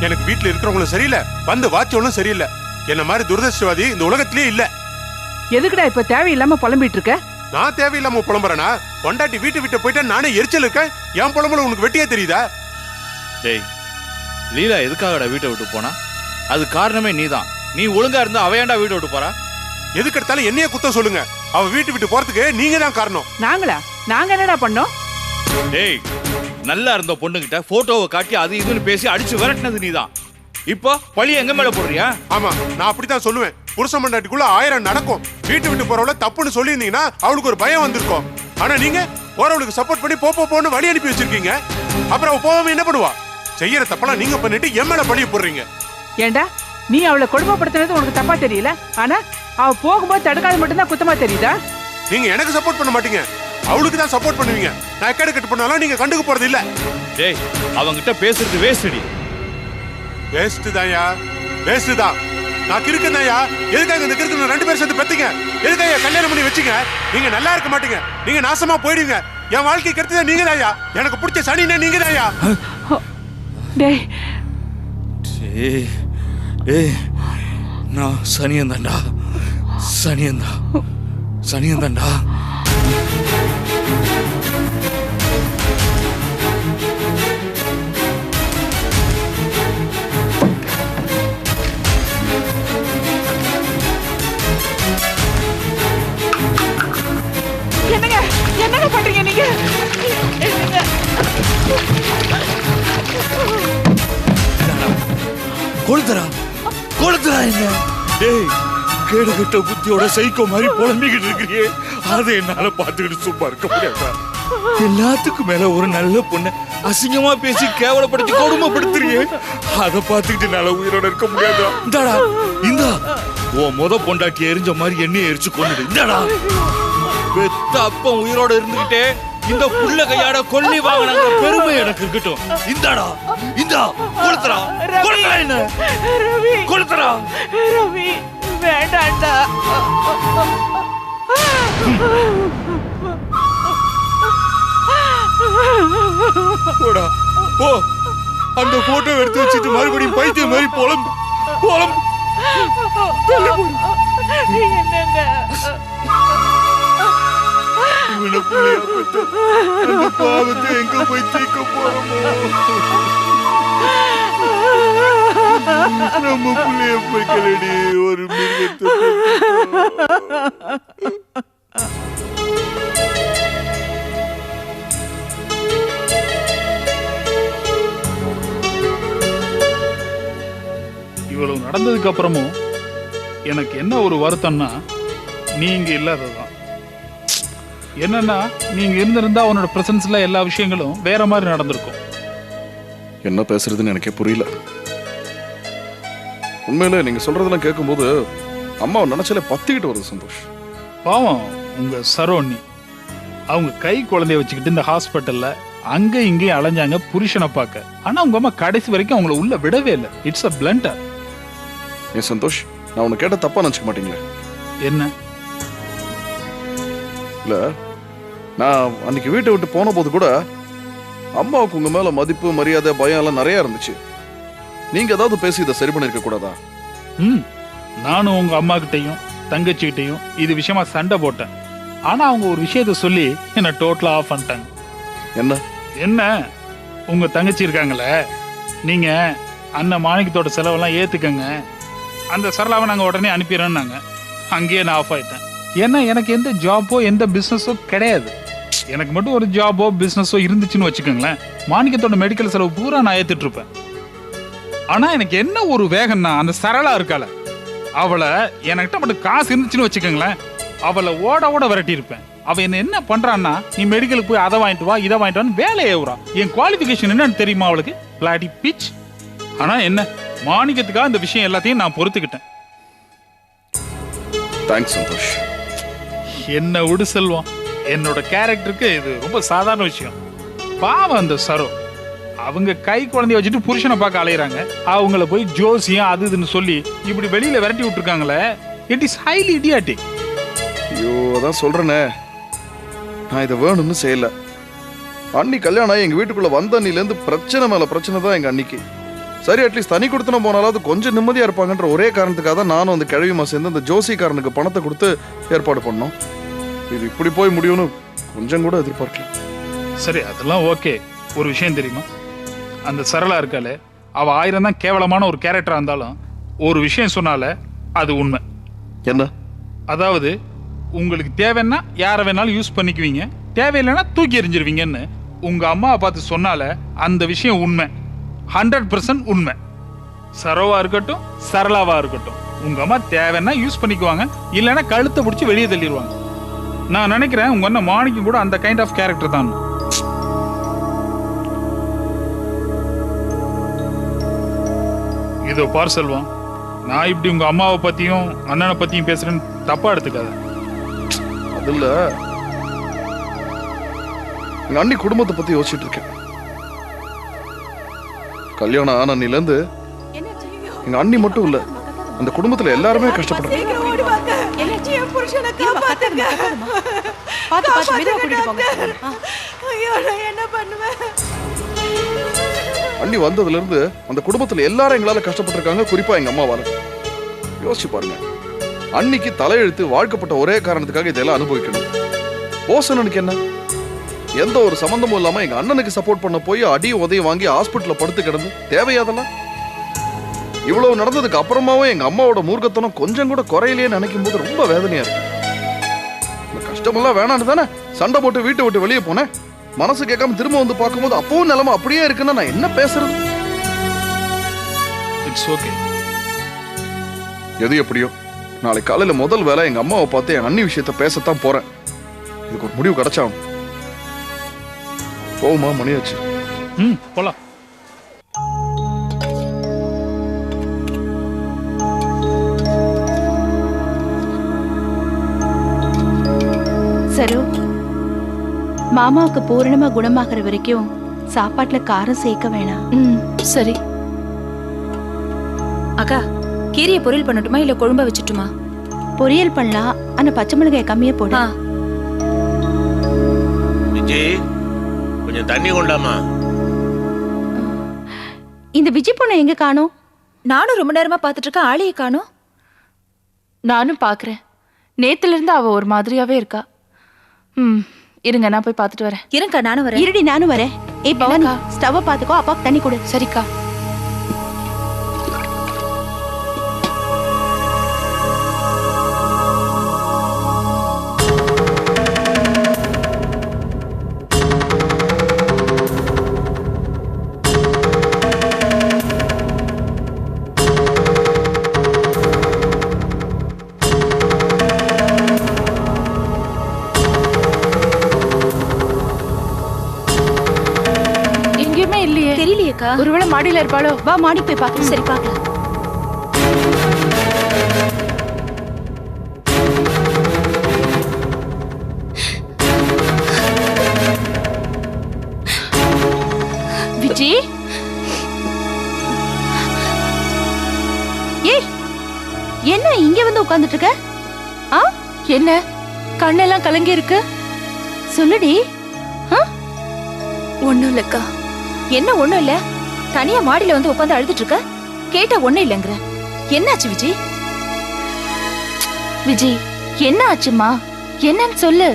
எனக்கு வீட்டுல இருக்கிறவங்களும் சரியில்லை, வந்து வாட்சவங்களும் சரியில்லை. என்ன மாதிரி துரதிருஷ்டவாதி இந்த உலகத்திலேயே இல்ல. எதுக்குடா இப்ப தேவையில்லாம புலம்பிட்டு இருக்க? நான் தேவையில்லாம புலம்புறேனா? பொண்டாட்டி வீட்டு விட்டு போயிட்டா நானே எரிச்சல் இருக்கேன். என் புலம்புல உனக்கு வெட்டியே தெரியுதா? டேய், லீலா எதுக்காகடா வீட்டை விட்டு போனா? அது காரணமே நீதான். நீ ஒழுங்கா இருந்தா அவ ஏன்டா வீட்டை விட்டு போறா? எதுக்கு எடுத்தாலும் என்னைய குத்த சொல்லுங்க. அவ வீட்டு விட்டு போறதுக்கு நீங்க தான் காரணம். நாங்களா? நாங்க என்னடா பண்ணோம்? டேய், நல்லா இருந்த பொண்ணுகிட்ட போட்டோவை காட்டி அது இதுன்னு பேசி அடிச்சு விரட்டினது நீதான். இப்போ பழி எங்க மேல போடுறியா? ஆமா, நான் அப்படித்தான் சொல்லுவேன். புருஷன் பொண்டாட்டிக்குள்ள 1000 நடக்கும். வீட்டு விட்டு போறவள தப்புன்னு சொல்லி இருந்தீங்கன்னா அவளுக்கு ஒரு பயம் வந்திருக்கும். ஆனா நீங்க போறவளுக்கு சப்போர்ட் பண்ணி போன்னு வழி அனுப்பி வச்சிருக்கீங்க. அப்புறம் அவ போகாம என்ன பண்ணுவா? செய்யற தப்பெல்லாம் நீங்க பண்ணிட்டு என் மேல பழிய போடுறீங்க. ஏண்டா நீ அவளை கொடுமைப்படுத்தினது உனக்கு தப்பா தெரியல, ஆனா அவ போகும்போது தடுக்காது மட்டும்தான் குத்தமா தெரியுதா? நீங்க எனக்கு சப்போர்ட் பண்ண மாட்டீங்க, அவளுக்கு தான் சப்போர்ட் பண்ணுவீங்க. நான் எக்கேடு கட்டு பண்ணாலும் நீங்க கண்டுக்க போறது இல்ல. டேய், அவங்கிட்ட பேசுறது வேஸ்ட்டி. வேஸ்ட் தான்யா, வேஸ்ட் தான். நான் கிறுக்கன் தான்யா. எதுக்காக இந்த கிறுக்கு 2 பேரும் சேர்ந்து பெத்தீங்க? எதுக்காக கல்யாணம் பண்ணி வச்சீங்க? நீங்க நல்லா இருக்க மாட்டீங்க, நீங்க நாசமா போயிடுவீங்க. என் வாழ்க்கை கெடுத்ததே நீங்க தான்யா. எனக்கு பிடிச்ச சனினே நீங்க தான்யா. டேய் டேய், நான் சனியந்தாண்டா, சனியந்தாண்டா. என்னங்க என்னங்க பண்றீங்க நீங்க? கொளுத்துறா என்ன? டேய், கேடு கட்ட புத்தியோட சைக்கோ மாதிரி புலம்பிக்கிட்டு இருக்கிறியே, அதை என்னால பார்த்துக்கிட்டு சும்மா இருக்க முடியாதா? எல்லாத்துக்கும் மேல ஒரு நல்ல பொண்ணு அசிங்கமா பேசி கேவலப்படுத்தி கொடுமைப்படுத்துறியே, அதை பார்த்துக்கிட்டு என்னால உயிரோட இருக்க முடியாதா? இந்தாடா, இந்தா உன் பொண்டாட்டி எரிஞ்ச மாதிரி எண்ணெயை எரிச்சு கொண்டுடு. இந்தாடா, பெத்த அப்பன் உயிரோட இருந்துகிட்டே இந்த புள்ள கையாட கொல்லி வாங்கின பெருமை எனக்கு இருக்கட்டும். இந்தாடா, இந்தா கொளுத்துறா, கொளுத்துறா என்ன? ரவி, கொளுத்துறா. ரவி வேண்டாண்டா. போடா போ, அந்த போட்டோ எடுத்து வச்சுட்டு மறுபடியும் பைத்தியம் மாதிரி புலம் என்னங்க பாவத்தை எங்க போய் தீர்க்க போறோமோ? நம்ம பிள்ளைய போய் கலடி ஒரு மிருகத்தை. இவ்வளவு நடந்ததுக்கு அப்புறமும் எனக்கு என்ன ஒரு வருத்தம்னா, நீங்க இல்லாததுதான். என்னன்னா, நீங்க இருந்திருந்தா உன்னோட பிரசன்ஸ்ல எல்லா விஷயங்களும் வேற மாதிரி நடந்திருக்கும். என்ன பேசுறதுன்னு எனக்கே புரியல. உண்மையில நீங்க சொல்றதெல்லாம் கேட்கும்போது அம்மாவை நினைச்சாலே பத்திக்கிட்டு வருது சந்தோஷ். பாவம் உங்க சரோனி, அவங்க கை குழந்தைய வச்சுக்கிட்டு இந்த ஹாஸ்பிட்டல்ல அங்க இங்கேயும் அலைஞ்சாங்க புருஷனை பார்க்க. ஆனா உங்க அம்மா கடைசி வரைக்கும் அவங்கள உள்ள விடவே இல்லை. It's a blunder. ஏன் சந்தோஷ், நான் உன்னை கேட்ட தப்பா நினைச்சுக்க மாட்டீங்களே? என்ன இல்ல, நான் அன்னைக்கு வீட்டை விட்டு போன போது கூட அம்மாவுக்கு உங்க மேல மதிப்பு, மரியாதை, பயம் எல்லாம் நிறைய இருந்துச்சு. நீங்க ஏதாவது பேசி இதை சரி பண்ணிருக்க கூடாதா? நானும் உங்க அம்மா கிட்டையும் தங்கச்சிகிட்டையும் இது விஷயமா சண்டை போட்டேன். ஆனா அவங்க ஒரு விஷயத்த சொல்லி என்ன டோட்டலா ஆஃப் பண்ணிட்டாங்க. என்ன உங்க தங்கச்சி இருக்காங்களே, நீங்க அண்ணன் மாணிக்கத்தோட செலவெல்லாம் ஏத்துக்கங்க, அந்த சரளாவை நாங்க உடனே அனுப்பிடுறோம்னாங்க. அங்கேயே நான் ஆஃப் ஆயிட்டேன். ஏன்னா எனக்கு எந்த ஜாபோ எந்த பிசினஸோ கிடையாது. எனக்கு மட்டும் ஒரு ஜாபோ பிசினஸோ இருந்துச்சுன்னு வச்சுக்கோங்களேன், மாணிக்கத்தோட மெடிக்கல் செலவு பூரா நான் ஏத்துட்டு இருப்பேன். ஆனா எனக்கு என்ன ஒரு வேகம்னா, அந்த சரளா இருக்கால, அவளை என்கிட்ட மட்டும் காசு இருந்துச்சுன்னு வச்சுக்கோங்களேன், அவளை ஓட ஓட விரட்டி இருப்பேன். அவ என்ன பண்றான்னா, நீ மெடிக்கலுக்கு போய் அதை வாங்கிட்டு வா இதை வாங்கிட்டு வான்னு வேலையை ஏவுறா. என் குவாலிஃபிகேஷன் என்னன்னு தெரியுமா அவளுக்கு? Bloody pitch. ஆனா என்ன, மாணிக்கத்துக்காக இந்த விஷயம் எல்லாத்தையும் நான் பொறுத்துக்கிட்டேன். தேங்க்ஸ் சந்தோஷ். என்ன விடு செல்வம், என்னோட கேரக்டருக்கு இது ரொம்ப சாதாரண விஷயம். பாவம் அந்த சரோ, அவங்க கை குழந்தைய வச்சுட்டு புருஷனை பார்க்க அலையிறாங்க. அவங்கள போய் ஜோசியம் அது இதுன்னு சொல்லி இப்படி வெளியில விரட்டி விட்டுருக்காங்களே, இட் இஸ் ஹைலி இடியாட்டிக். ஐயோ, அதான் சொல்றேனே, நான் இதை வேணும்னு செய்யல. அன்னி கல்யாணம் எங்க வீட்டுக்குள்ள வந்த அன்னிலேருந்து பிரச்சனை மேல பிரச்சனை தான் எங்க அன்னிக்கு. சரி அட்லீஸ்ட் தனி கொடுத்தன போனாலாவது கொஞ்சம் நிம்மதியா இருப்பாங்கன்ற ஒரே காரணத்துக்காக தான் நானும் அந்த கிழவிமா சேர்ந்து அந்த ஜோசிக்காரனுக்கு பணத்தை கொடுத்து ஏற்பாடு பண்ணோம். இது இப்படி போய் முடியும்னு கொஞ்சம் கூட எதிர்பார்க்கல. சரி அதெல்லாம் ஓகே. ஒரு விஷயம் தெரியுமா, அந்த சரளா இருக்காளே, அவ 1000 தான் கேவலமான ஒரு கேரக்டரா இருந்தாலும் ஒரு விஷயம் சொன்னால அது உண்மை. என்ன? அதாவது உங்களுக்கு தேவைன்னா யாரை வேணாலும் யூஸ் பண்ணிக்குவீங்க, தேவையில்லைன்னா தூக்கி எறிஞ்சிருவீங்கன்னு உங்க அம்மாவை பார்த்து சொன்னால அந்த விஷயம் உண்மை, 100% உண்மை. சரோவா இருக்கட்டும் சரளாவா இருக்கட்டும், உங்க அம்மா தேவைன்னா யூஸ் பண்ணிக்குவாங்க, இல்லைன்னா கழுத்தை பிடிச்சி வெளியே தள்ளிடுவாங்க. நான் நினைக்கிறேன் உங்க அண்ணன் மாணிக்கம் கூட அந்த கைண்ட் ஆஃப் கேரக்டர் தான். இதோ பார் செல்வம், நான் இப்படி உங்க அம்மாவை பத்தியும் அண்ணனை பத்தியும் பேசுறேன்னு தப்பா எடுத்துக்காத. அது இல்ல, எங்க அண்ணி குடும்பத்தை பத்தி யோசிச்சுட்டு இருக்கேன். கல்யாணம் ஆனன்னில இருந்து எங்க அண்ணி மட்டும் இல்ல, அந்த குடும்பத்துல எல்லாருமே கஷ்டப்படுறாங்க. அண்ணி வந்ததுல இருந்து அந்த குடும்பத்துல எல்லாரும் எங்களால கஷ்டப்பட்டிருக்காங்க, குறிப்பா எங்க அம்மாவால. யோசிச்சு பாருங்க, அன்னிக்கு தலையெழுத்து வாழ்க்கப்பட்ட ஒரே காரணத்துக்காக இதெல்லாம் அனுபவிக்கணும். போசனனுக்கு என்ன, எந்த ஒரு சம்பந்தமும் இல்லாம எங்க அண்ணனுக்கு சப்போர்ட் பண்ண போய் அடி உதவி வாங்கி ஹாஸ்பிட்டல்ல படுத்து கிடந்து தேவையாதெல்லாம். இவ்வளவு நடந்ததுக்கு அப்புறமாவும் எங்க அம்மாவோட மூர்க்கத்தனம் கொஞ்சம் கூட குறையிலேயே நினைக்கும் போது ரொம்ப வேதனையா இருக்கு. இந்த கஷ்டமெல்லாம் வேணான்னு தானே சண்டை போட்டு வீட்டை விட்டு வெளியே போனேன். மனசு கேட்காம திரும்ப வந்து பார்க்கும்போது அப்பவும் நிலைமை அப்படியே இருக்குன்னா நான் என்ன பேசுறது? It's okay. எது எப்படியோ நாளை காலையில முதல் வேலை எங்க அம்மாவை பார்த்து என் அண்ணி விஷயத்த பேசத்தான் போறேன். இதுக்கு ஒரு முடிவு கிடைச்சாகும். போகுமா, மணியாச்சு. போலாம். சரு, மாமாவுக்கு பூரணமா குணமாகிற வரைக்கும் சாப்பாட்டுல காரம் சேர்க்க வேணாம். சரி அக்கா, கீரையை பொரியல் பண்ணட்டுமா இல்ல குழம்ப வச்சுட்டுமா? பொரியல் பண்ணலாம், ஆனா பச்சை மிளகாய் கம்மியா போடு. விஜய், கொஞ்சம் தண்ணி கொண்டாமா. இந்த விஜய் பொண்ணை எங்க காணோம்? நானும் ரொம்ப நேரமா பாத்துட்டு இருக்கேன், ஆளையே காணோம். நானும் பாக்குறேன், நேத்துல இருந்து அவ ஒரு மாதிரியாவே இருக்கா. இருங்க நான் போய் பாத்துட்டு வரேன். இருங்கக்கா, நானும் வரேன். இருடி, நானும் வரேன். ஏய் பவன், ஸ்டவ் பாத்துக்கோ, அப்பாக்கு தண்ணி கொடு. சரிக்கா. தெரியலையேக்கா. ஒருவேளை மாடியில இருப்பாளோ? வா மாடி போய் பாக்கலாம். சரி பாக்கலாம். விஜி, ஏய் என்ன இங்க வந்து உட்கார்ந்துட்டு இருக்க? என்ன கண்ணெல்லாம் கலங்கி இருக்கு? சொல்லுடி. ஒண்ணும் இல்லக்கா. என்ன ஒண்ணும் இல்ல? தனியா மாடியில வந்து உட்காந்து அழுதுட்டு இருக்க, கேட்டா ஒண்ணும் இல்லங்கிற. என்னாச்சு விஜய்? விஜி என்ன ஆச்சுமா? என்னன்னு சொல்லு.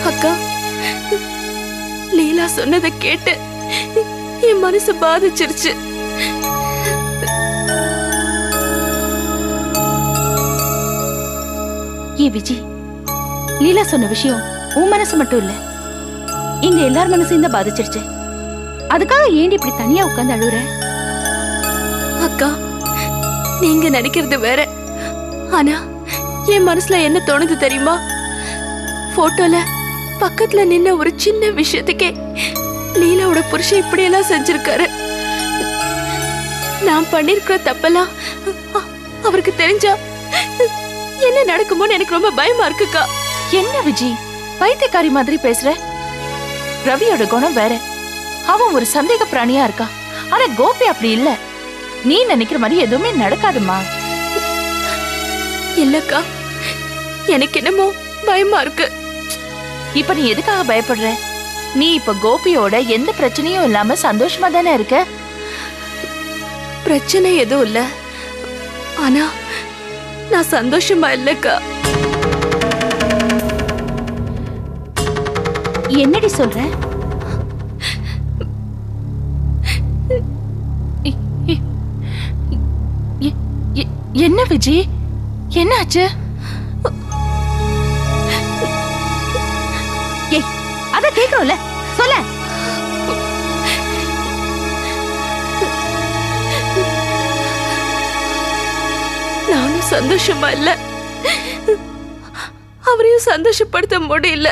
அக்கா, லீலா சொன்னதை கேட்டு என் மனசு பாதிச்சிருச்சு. ஏ விஜி, லீலா சொன்ன விஷயம் உன் மனசு மட்டும் இல்ல, எங்க எல்லார் மனசையும் தான் பாதிச்சிருச்சு. அதுக்காக ஏண்டி இப்படி தனியா உட்கார்ந்து அழுகுற? அக்கா, நீங்க நினைக்கிறது வேற, ஆனா என் மனசுல என்ன தோணுது தெரியுமா? போட்டோல பக்கத்துல நின்ன ஒரு சின்ன விஷயத்துக்கே லீலாவோட புருஷன் இப்படி எல்லாம் செஞ்சிருக்காரு. நான் பண்ணிருக்கிற தப்பெல்லாம் அவருக்கு தெரிஞ்சா என்ன நடக்குமோன்னு எனக்கு ரொம்ப பயமா இருக்குக்கா. என்ன விஜி பைத்தியக்காரி மாதிரி பேசுற? ரவியோட குணம் வேற, அவன் ஒரு சந்தேக பிராணியா இருக்கா. ஆனா கோபி அப்படி இல்ல. நீ நினைக்கிற மாதிரி எதுவுமே நடக்காதுமா. இல்லக்கா, எனக்கு என்னமோ பயமா இருக்கு. இப்ப நீ எதுக்காக பயப்படுற? நீ இப்ப கோபியோட எந்த பிரச்சனையும் இல்லாம சந்தோஷமா தானே இருக்க. பிரச்சனை எதுவும் இல்ல. ஆனா நான் சந்தோஷமா இல்லக்கா. என்னடி சொல்ற? என்ன விஜி, என்னாச்சு? ஏய், அத கேக்குறோம்ல, சொல்ல. நானும் சந்தோஷமா இல்ல, அவரையும் சந்தோஷப்படுத்த முடியல.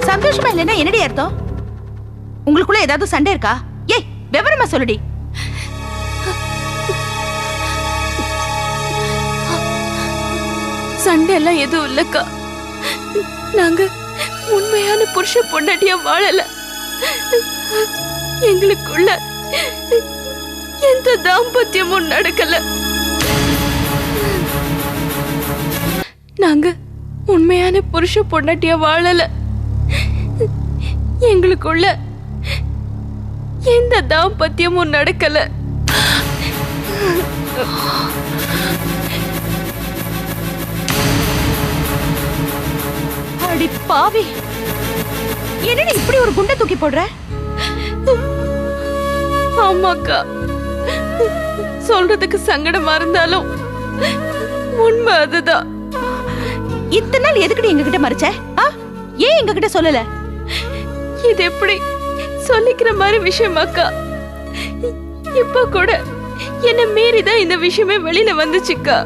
சந்தோஷமா இல்லைன்னா என்னடி அர்த்தம்? உங்களுக்குள்ள ஏதாவது சண்டை இருக்கா? ஏய், விவரமா சொல்லுடி. சண்டை எல்லாம் எதுவும் இல்லக்கா. நாங்க உண்மையான புருஷ பொண்டாட்டியா வாழல. எங்களுக்குள்ள எந்த தாம்பத்தியமும் நடக்கல. நாங்க உண்மையான புருஷ பொண்டாட்டியா வாழல. எங்களுக்குள்ள எந்த தாம்பத்தியமும் நடக்கல. அடி பாவி, என்னடி இப்படி ஒரு குண்டை தூக்கி போடுற? ஆமாக்கா, சொல்றதுக்கு சங்கடமா இருந்தாலும் உண்மை அதுதான். இத்தனை நாள் எதுக்குடி எங்ககிட்ட மறைச்ச? ஏன் எங்ககிட்ட சொல்லல? இது எப்படி சொல்லிக்கிற மாதிரி விஷயமாக்கா? இப்ப கூட என்ன மீறிதான் இந்த விஷயமே வெளியில வந்துச்சுக்கா.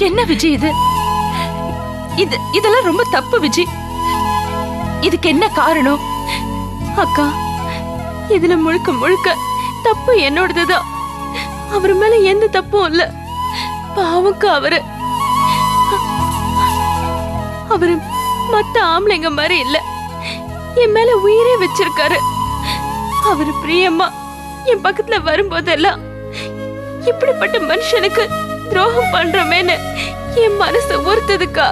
என்ன விஜய் இது? இதெல்லாம் ரொம்ப தப்பு விஜய். இதுக்கு என்ன காரணம்? அக்கா, இதுல முழுக்க முழுக்க தப்பு என்னோடதுதான். அவர் மேல எந்த தப்பும் இல்ல. பாவம்க்கா, அவரு மத்த ஆம்பளைங்க மாதிரி இல்ல. என் மேல உயிரே வச்சிருக்காரு. அவரு பிரியமா என் பக்கத்துல வரும்போதெல்லாம் இப்படிப்பட்ட மனுஷனுக்கு துரோகம் பண்றோமேன்னு என் மனசு உறுத்துதுக்கா.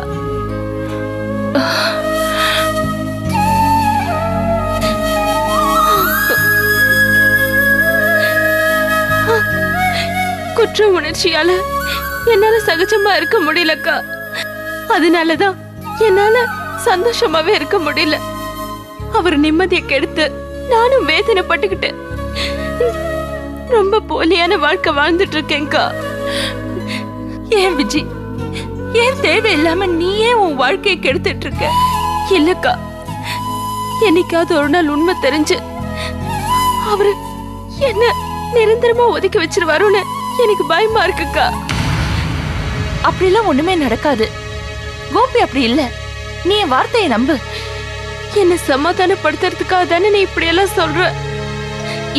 குற்ற உணர்ச்சியால என்னால சகஜமா இருக்க முடியலக்கா. அதனாலதான் என்னால சந்தோஷமாவே இருக்க முடியல. அவர் நிம்மதியை கெடுத்து நானும் வேதனைப்பட்டுக்கிட்டு ரொம்ப போலியான வாழ்க்கை வாழ்ந்துட்டு இருக்கேன்க்கா. ஏன் விஜி, ஏன் தேவையில்லாம நீயே உன் வாழ்க்கையை கெடுத்துட்டு இருக்க? இல்லக்கா, என்னைக்காவது ஒரு நாள் உண்மை தெரிஞ்சு அவரு என்ன நிரந்தரமா ஒதுக்கி வச்சிருவாருன்னு எனக்கு பயமா இருக்குக்கா. அப்படிலாம் ஒண்ணுமே நடக்காது கோபி. அப்படி இல்ல, நீ என் வார்த்தையை நம்பு. என்ன சமாதானப்படுத்துறதுக்காக தானே நீ இப்படி எல்லாம் சொல்ற?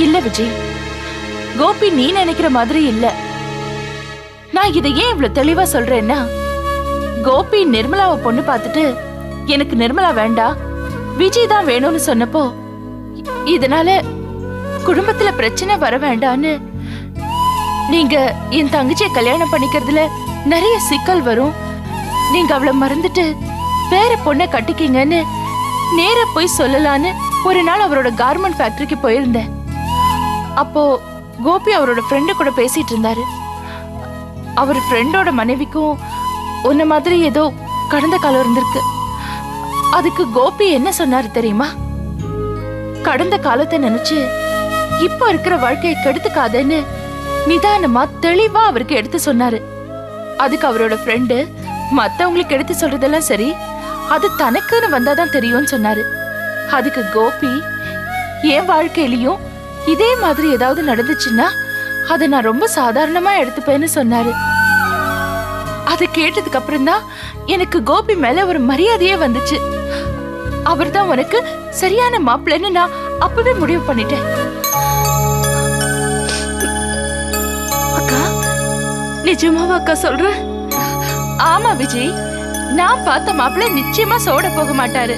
இல்ல விஜய், கோபி நீ நினைக்கிற மாதிரி இல்ல. நான் இதை ஏன் இவ்வளவு தெளிவா சொல்றேன்னா, கோபி நிர்மலாவை பொண்ணு பார்த்துட்டு எனக்கு நிர்மலா வேண்டாம், விஜய் தான் வேணும்னு சொன்னப்போ இதனால குடும்பத்துல பிரச்சனை வர வேண்டான்னு நீங்க என் தங்கச்சியை கல்யாணம் பண்ணிக்கிறதுல நிறைய சிக்கல் வரும், நீங்க அவளை மறந்துட்டு வேற பொண்ணை கட்டிக்கிங்கன்னு நேர போய் சொல்லலான்னு ஒரு நாள் அவரோட கார்மெண்ட் ஃபேக்டரிக்கு போயிருந்தேன். அப்போ கோபி அவரோட ஃப்ரெண்டு கூட பேசிட்டு இருந்தாரு. அவர் ஃப்ரெண்டோட மனைவிக்கும் உன்ன மாதிரி ஏதோ கடந்த காலம் இருந்திருக்கு. அதுக்கு கோபி என்ன சொன்னாரு தெரியுமா? கடந்த காலத்தை நினைச்சு இப்ப இருக்கிற வாழ்க்கையை கெடுத்துக்காதேன்னு நிதானமா தெளிவா அவருக்கு எடுத்து சொன்னாரு. அதுக்கு அவரோட ஃப்ரெண்டு, மத்தவங்களுக்கு எடுத்து சொல்றதெல்லாம் சரி, அது தனக்குன்னு வந்தாதான் தெரியும்னு சொன்னாரு. அதுக்கு கோபி, என் வாழ்க்கையிலயும் இதே மாதிரி ஏதாவது நடந்துச்சுன்னா அதை நான் ரொம்ப சாதாரணமா எடுத்துப்பேன்னு சொன்னாரு. அதை கேட்டதுக்கு அப்புறம் தான் எனக்கு கோபி மேல ஒரு மரியாதையே வந்துச்சு. அவர் தான் உனக்கு சரியான மாப்பிள்ளைன்னு நான் அப்பவே முடிவு பண்ணிட்டேன். அக்கா, நிஜமாவா அக்கா சொல்ற? ஆமா விஜய், நான் பார்த்த மாப்பிள்ளை நிச்சயமா சோட போக மாட்டாரு.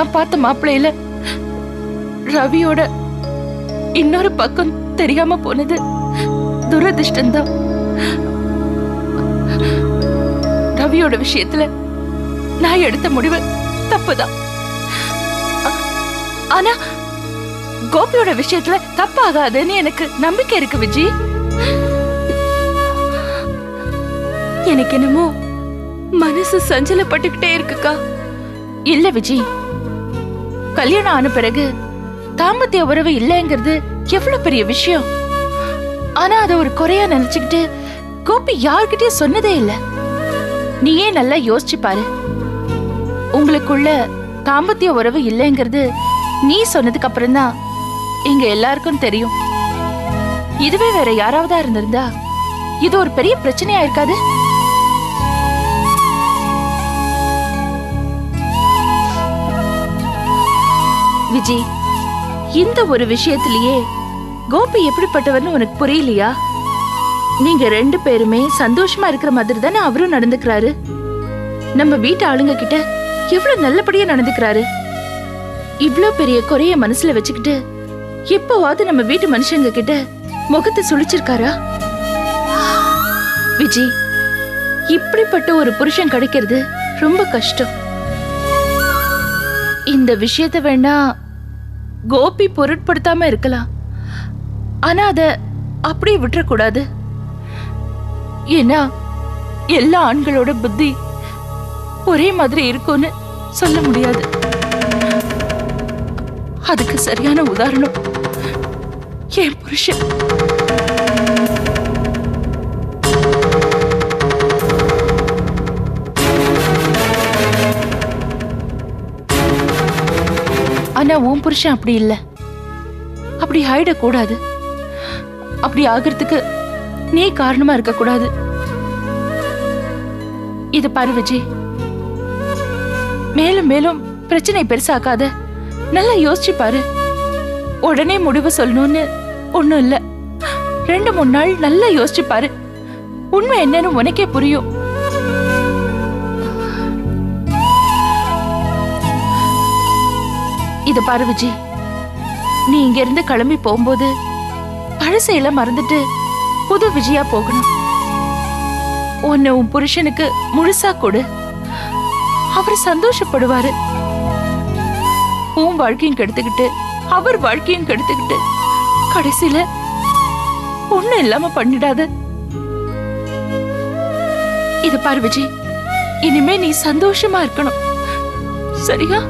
நான் பார்த்த மாப்பிள்ளையில ரவியோட இன்னொரு பக்கம் தெரியாம போனது துரதிர்ஷ்டம்தான். ரவியோட விஷயத்துல நான் எடுத்த முடிவு தப்புதான். ஆனா கோபியோட விஷயத்துல தப்பாகாதுன்னு எனக்கு நம்பிக்கை இருக்கு விஜி. எனக்கு என்னமோ மனசு சஞ்சலப்பட்டுக்கிட்டே இருக்குக்கா. இல்ல விஜி, கல்யாணம் ஆன பிறகு தாம்பத்திய உறவு இல்லைங்கிறது எவ்வளவு பெரிய விஷயம். ஆனா அத ஒரு குறையா நினைச்சுக்கிட்டு கோபி யார்கிட்டயும் சொன்னதே இல்ல. நீயே நல்லா யோசிச்சு பாரு. உங்களுக்குள்ள தாம்பத்திய உறவு இல்லைங்கிறது நீ சொன்னதுக்கு அப்புறம் தான் இங்க எல்லாருக்கும் தெரியும். இதுவே வேற யாராவதா இருந்திருந்தா இது ஒரு பெரிய பிரச்சனையா இருக்காது. விஜி, இந்த ஒரு விஷயத்திலேயே கோபி எப்படிப்பட்டவர்னு உனக்கு புரியலையா? நீங்க 2 பேருமே சந்தோஷமா இருக்கிற மாதிரி தானே அவரும் நடந்துக்கிறாரு. நம்ம வீட்டு ஆளுங்க கிட்ட எவ்வளவு நல்லபடியா நடந்துக்கிறாரு. இவ்ளோ பெரிய குறைய மனசுல வச்சுக்கிட்டு எப்பவாவது நம்ம வீட்டு மனுஷங்க கிட்ட முகத்தை சுழிச்சிருக்காரா? விஜி, இப்படிப்பட்ட ஒரு புருஷன் கிடைக்கிறது ரொம்ப கஷ்டம். இந்த விஷயத்த வேணா கோபி பொருட்படுத்தாம இருக்கலாம். ஆனா அத அப்படியே விட்டுறக்கூடாது. ஏன்னா எல்லா ஆண்களோட புத்தி ஒரே மாதிரி இருக்கும்னு சொல்ல முடியாது. அதுக்கு சரியான உதாரணம் என் புருஷன். ஆனா உன் புருஷன் அப்படி இல்ல. அப்படி ஆயிடக்கூடாது. அப்படி ஆகிறதுக்கு நீ காரணமா இருக்க கூடாது. இது பாரு விஜய், மேலும் மேலும் பிரச்சனை பெருசாக்காத. நல்லா யோசிச்சு பாரு. உடனே முடிவு சொல்லணும்னு ஒண்ணும் இல்ல. 2-3 நாள் நல்லா யோசிச்சு பாரு. உண்மை என்னன்னு உனக்கே புரியும். இது பாரு விஜய், நீ இங்க இருந்து கிளம்பி போகும்போது பழசையெல்லாம் மறந்துட்டு புது விஜயா போகணும். உன்னை உன் புருஷனுக்கு முழுசா கொடு. அவர் சந்தோஷப்படுவாரு. உன் வாழ்க்கையும் கெடுத்துக்கிட்டு அவர் வாழ்க்கையும் கெடுத்துக்கிட்டு கடைசியில ஒண்ணும் இல்லாம பண்ணிடாத. இது பாரு விஜய், இனிமே நீ சந்தோஷமா இருக்கணும். சரியா?